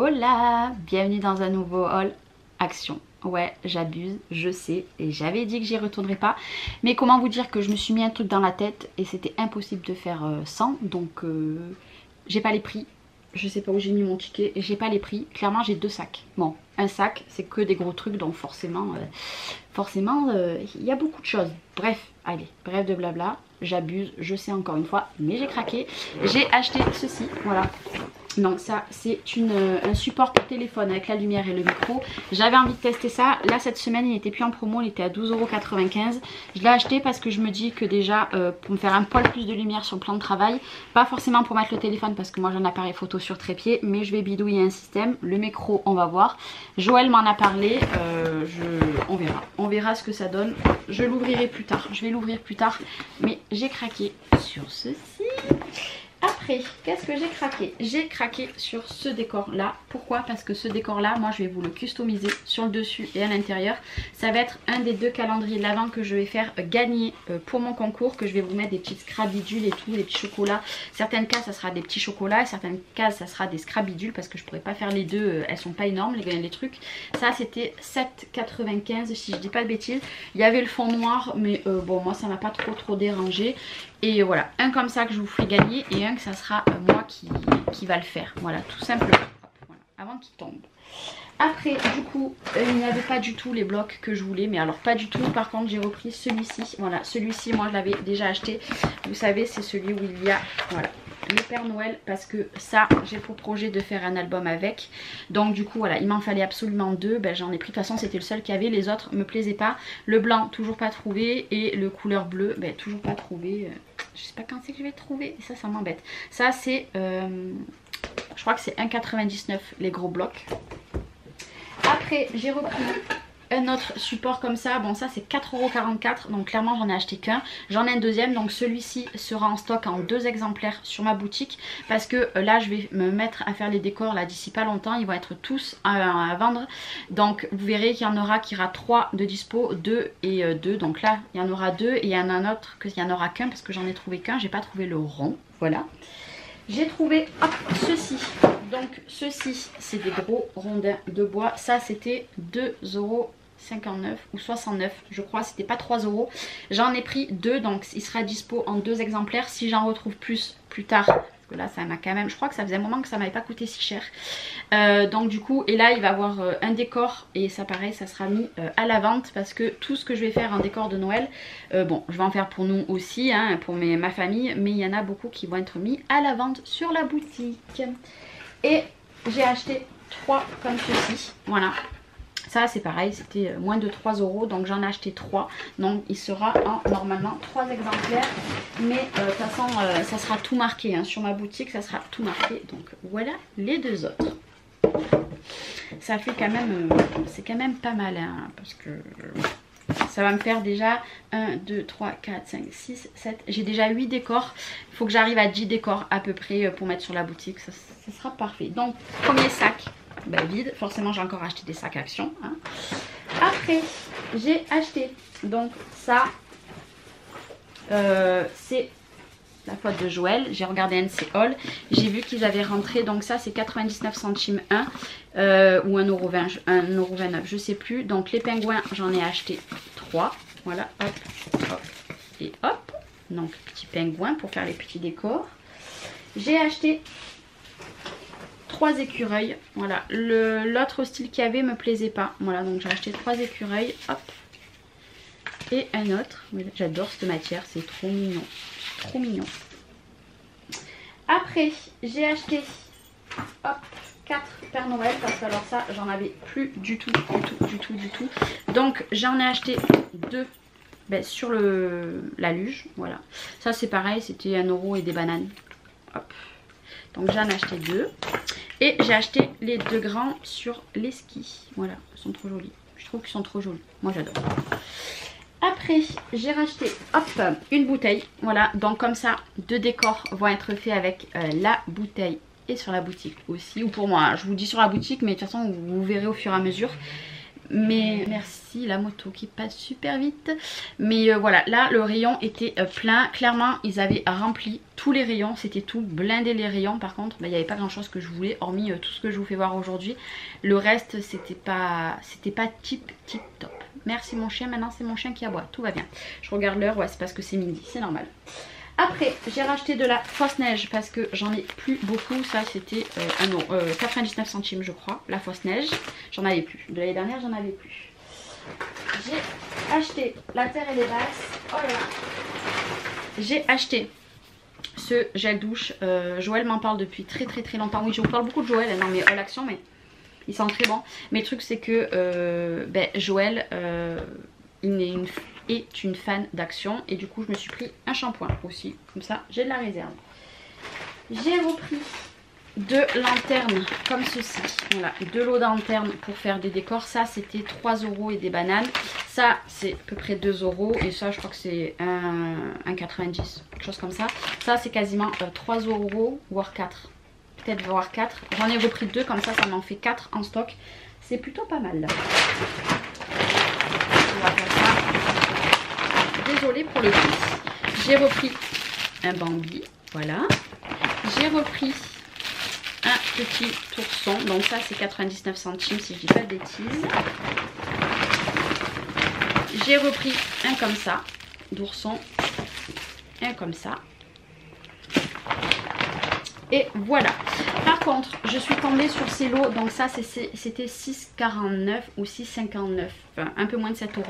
Hola, bienvenue dans un nouveau haul action. Ouais, j'abuse, je sais, et j'avais dit que j'y retournerai pas. Mais comment vous dire que je me suis mis un truc dans la tête et c'était impossible de faire sans. Donc j'ai pas les prix. Je sais pas où j'ai mis mon ticket et j'ai pas les prix. Clairement j'ai deux sacs. Bon, un sac c'est que des gros trucs donc forcément il y a beaucoup de choses. Bref, allez, bref de blabla. J'abuse, je sais encore une fois, mais j'ai craqué. J'ai acheté ceci, voilà. Donc ça c'est un support pour téléphone avec la lumière et le micro. J'avais envie de tester ça. Là cette semaine il n'était plus en promo, il était à 12,95 €. Je l'ai acheté parce que je me dis que déjà pour me faire un poil plus de lumière sur le plan de travail. Pas forcément pour mettre le téléphone parce que moi j'ai un appareil photo sur trépied. Mais je vais bidouiller un système. Le micro on va voir. Joël m'en a parlé. On verra. On verra ce que ça donne. Je l'ouvrirai plus tard. Je vais l'ouvrir plus tard. Mais j'ai craqué sur ceci. Après, qu'est-ce que j'ai craqué? J'ai craqué sur ce décor là. Pourquoi? Parce que ce décor là, moi je vais vous le customiser sur le dessus et à l'intérieur. Ça va être un des deux calendriers de l'Avent que je vais faire gagner pour mon concours. Que je vais vous mettre des petites scrabidules et tout, des petits chocolats. Certaines cases ça sera des petits chocolats, certaines cases ça sera des scrabidules parce que je pourrais pas faire les deux, elles sont pas énormes les trucs. Ça c'était 7,95 € si je dis pas de bêtises. Il y avait le fond noir mais bon moi ça m'a pas trop dérangé. Et voilà, un comme ça que je vous ferai gagner et un que ça sera moi qui va le faire. Voilà, tout simplement. Voilà, avant qu'il tombe. Après, du coup, il n'y avait pas du tout les blocs que je voulais. Mais alors pas du tout. Par contre, j'ai repris celui-ci. Voilà, celui-ci, moi je l'avais déjà acheté. Vous savez, c'est celui où il y a... Voilà. Le Père Noël, parce que ça j'ai pour projet de faire un album avec. Donc du coup voilà, il m'en fallait absolument deux. Ben, j'en ai pris, de toute façon c'était le seul qu'il y avait. Les autres me plaisaient pas. Le blanc toujours pas trouvé. Et le couleur bleu ben, toujours pas trouvé. Je sais pas quand c'est que je vais le trouver. Et ça m'embête. Ça c'est je crois que c'est 1,99 € les gros blocs. Après j'ai repris un autre support comme ça. Bon ça c'est 4,44 €. Donc clairement j'en ai acheté qu'un. J'en ai un deuxième. Donc celui-ci sera en stock en 2 exemplaires sur ma boutique. Parce que là je vais me mettre à faire les décors là d'ici pas longtemps. Ils vont être tous à vendre. Donc vous verrez qu'il y en aura qui ira 3 de dispo, 2 et 2. Donc là il y en aura 2 et il y en a un autre qu'il n'y en aura qu'un parce que j'en ai trouvé qu'un. J'ai pas trouvé le rond. Voilà. J'ai trouvé ceci. Donc ceci c'est des gros rondins de bois. Ça c'était 2,59 € ou 69 je crois, c'était pas 3 €. J'en ai pris 2 donc il sera dispo en 2 exemplaires. Si j'en retrouve plus tard, parce que là ça m'a quand même, je crois que ça faisait un moment que ça m'avait pas coûté si cher. Donc du coup, et là il va avoir un décor et ça pareil ça sera mis à la vente. Parce que tout ce que je vais faire en décor de Noël, bon je vais en faire pour nous aussi hein, pour ma famille. Mais il y en a beaucoup qui vont être mis à la vente sur la boutique. Et j'ai acheté 3 comme ceci, voilà. Ça c'est pareil, c'était moins de 3 € donc j'en ai acheté 3. Donc il sera en normalement 3 exemplaires. Mais de toute façon ça sera tout marqué hein. Sur ma boutique ça sera tout marqué. Donc voilà les deux autres. Ça fait quand même, c'est quand même pas mal hein, parce que... Ça va me faire déjà 1, 2, 3, 4, 5, 6, 7. J'ai déjà 8 décors. Il faut que j'arrive à 10 décors à peu près pour mettre sur la boutique. Ça sera parfait. Donc, premier sac, bah, vide. Forcément, j'ai encore acheté des sacs Action. Hein. Après, j'ai acheté donc ça. C'est la faute de Joël. J'ai regardé NC Hall. J'ai vu qu'ils avaient rentré. Donc ça, c'est 99 centimes 1. Ou 1,20 €, 1,29 €, je sais plus. Donc les pingouins, j'en ai acheté 3. Voilà, hop, hop et hop. Donc petits pingouins pour faire les petits décors. J'ai acheté 3 écureuils. Voilà, l'autre style qu'il y avait me plaisait pas. Voilà, donc j'ai acheté 3 écureuils. Hop. Et un autre. J'adore cette matière, c'est trop mignon. Trop mignon. Après, j'ai acheté hop, 4 Père Noël parce que alors ça j'en avais plus du tout. Donc j'en ai acheté 2 ben, sur la luge. Voilà. Ça c'est pareil, c'était 1 € et des bananes. Hop. Donc j'en ai acheté 2. Et j'ai acheté les 2 grands sur les skis. Voilà, ils sont trop jolis. Je trouve qu'ils sont trop jolis. Moi j'adore. Après j'ai racheté hop une bouteille. Voilà, donc comme ça 2 décors vont être faits avec la bouteille. Et sur la boutique aussi, ou pour moi, je vous dis sur la boutique, mais de toute façon vous verrez au fur et à mesure. Mais merci la moto qui passe super vite. Mais voilà, là le rayon était plein. Clairement ils avaient rempli tous les rayons. C'était tout blindé les rayons. Par contre il n'y avait pas grand chose que je voulais. Hormis tout ce que je vous fais voir aujourd'hui. Le reste c'était pas tip top. Merci mon chien, maintenant c'est mon chien qui aboie. Tout va bien. Je regarde l'heure, ouais c'est parce que c'est midi, c'est normal. Après j'ai racheté de la fausse neige parce que j'en ai plus beaucoup. Ça c'était 99 centimes je crois, la fausse neige. J'en avais plus, de l'année dernière j'en avais plus. J'ai acheté la terre et les basses. Oh là là. J'ai acheté ce gel douche. Joël m'en parle depuis très longtemps. Oui je vous parle beaucoup de Joël, non mais l'action mais il sent très bon. Mais le truc c'est que Joël est une fan d'Action et du coup je me suis pris un shampoing aussi, comme ça j'ai de la réserve. J'ai repris deux lanternes comme ceci, voilà, de l'eau de lanterne pour faire des décors. Ça c'était 3 € et des bananes, ça c'est à peu près 2 € et ça je crois que c'est 1,90, quelque chose comme ça. Ça c'est quasiment 3 € voire 4, peut-être voire 4. J'en ai repris 2 comme ça, ça m'en fait 4 en stock, c'est plutôt pas mal là. On va faire ça. Désolée pour le prix. J'ai repris un Bambi, voilà. J'ai repris un petit ourson, donc ça c'est 99 centimes si je dis pas de bêtises. J'ai repris un comme ça, d'ourson, un comme ça. Et voilà. Par contre, je suis tombée sur ces lots. Donc ça, c'était 6,49 ou 6,59. Enfin, un peu moins de 7 €.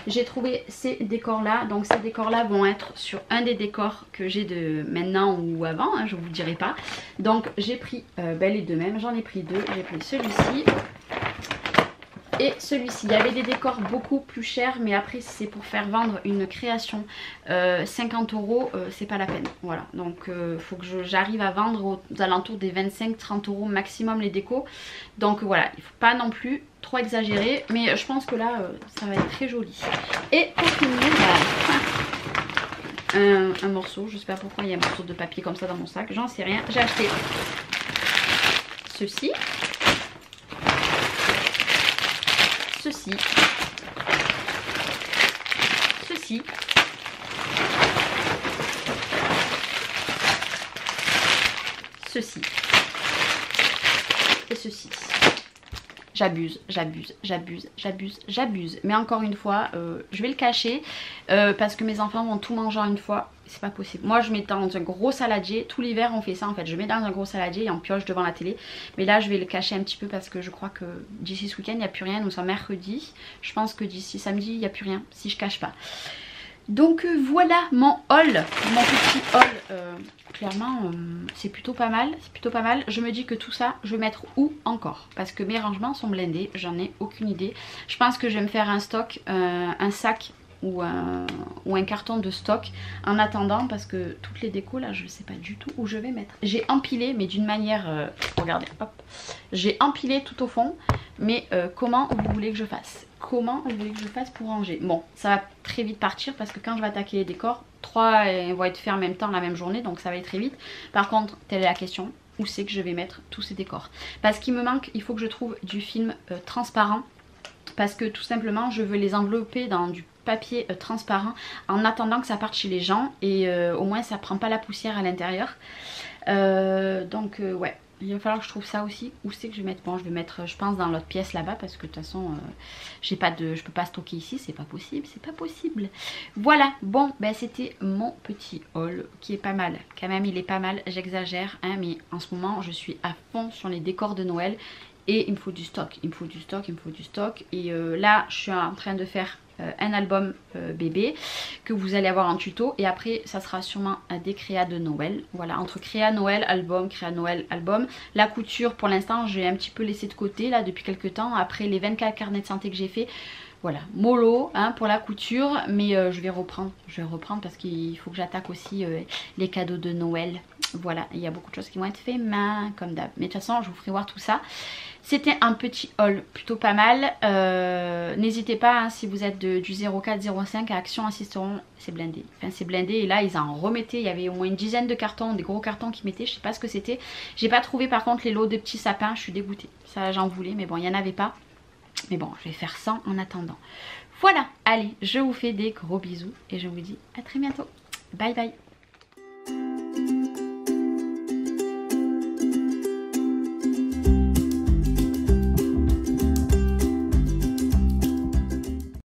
J'ai trouvé ces décors-là. Donc ces décors-là vont être sur un des décors que j'ai de maintenant ou avant. Hein, je ne vous dirai pas. Donc j'ai pris les deux mêmes. J'en ai pris deux. J'ai pris celui-ci. Et celui-ci, il y avait des décors beaucoup plus chers, mais après si c'est pour faire vendre une création 50 €, c'est pas la peine. Voilà, donc faut que j'arrive à vendre aux alentours des 25-30 € maximum les décos. Donc voilà, il faut pas non plus trop exagérer, mais je pense que là ça va être très joli. Et pour finir, un morceau, je sais pas pourquoi il y a un morceau de papier comme ça dans mon sac, j'en sais rien. J'ai acheté ceci. Ceci, ceci, ceci et ceci. J'abuse, j'abuse. Mais encore une fois, je vais le cacher parce que mes enfants vont tout manger en une fois. C'est pas possible. Moi je mets dans un gros saladier. Tout l'hiver on fait ça en fait. Je mets dans un gros saladier et on pioche devant la télé. Mais là je vais le cacher un petit peu parce que je crois que d'ici ce week-end il n'y a plus rien. Nous sommes mercredi. Je pense que d'ici samedi il n'y a plus rien si je cache pas. Donc voilà mon haul, mon petit haul. Clairement c'est plutôt pas mal, Je me dis que tout ça je vais mettre où encore, parce que mes rangements sont blindés, j'en ai aucune idée. Je pense que je vais me faire un stock, un sac ou un carton de stock en attendant, parce que toutes les décos là je ne sais pas du tout où je vais mettre. J'ai empilé mais d'une manière, regardez hop, j'ai empilé tout au fond, mais comment vous voulez que je fasse? Comment vous voulez que je fasse pour ranger? Bon, ça va très vite partir parce que quand je vais attaquer les décors, 3 vont être faits en même temps la même journée, donc ça va aller très vite. Par contre, telle est la question, où c'est que je vais mettre tous ces décors? Parce qu'il me manque, il faut que je trouve du film transparent, parce que tout simplement je veux les envelopper dans du papier transparent en attendant que ça parte chez les gens, et au moins ça prend pas la poussière à l'intérieur. Donc ouais, il va falloir que je trouve ça aussi. Où c'est que je vais mettre? Bon, je vais mettre, je pense, dans l'autre pièce là-bas, parce que de toute façon je peux pas stocker ici, c'est pas possible. Voilà, bon ben c'était mon petit haul qui est pas mal quand même. Il est pas mal, j'exagère hein, mais en ce moment je suis à fond sur les décors de Noël et il me faut du stock, et là je suis en train de faire un album bébé que vous allez avoir en tuto, et après ça sera sûrement des créas de Noël. Voilà, entre créa Noël, album, créa Noël, album. La couture pour l'instant j'ai un petit peu laissé de côté là depuis quelques temps, après les 24 carnets de santé que j'ai fait. Voilà, mollo hein, pour la couture, mais je vais reprendre parce qu'il faut que j'attaque aussi les cadeaux de Noël. Voilà, il y a beaucoup de choses qui vont être faites main comme d'hab, mais de toute façon je vous ferai voir tout ça. C'était un petit haul plutôt pas mal. N'hésitez pas hein, si vous êtes du 04-05 à Action Assisteront, c'est blindé. Enfin c'est blindé, et là ils en remettaient, il y avait au moins une dizaine de cartons, des gros cartons qui mettaient, je sais pas ce que c'était. J'ai pas trouvé par contre les lots de petits sapins, je suis dégoûtée. Ça j'en voulais mais bon il n'y en avait pas. Mais bon, je vais faire 100 en attendant. Voilà, allez, je vous fais des gros bisous et je vous dis à très bientôt. Bye bye.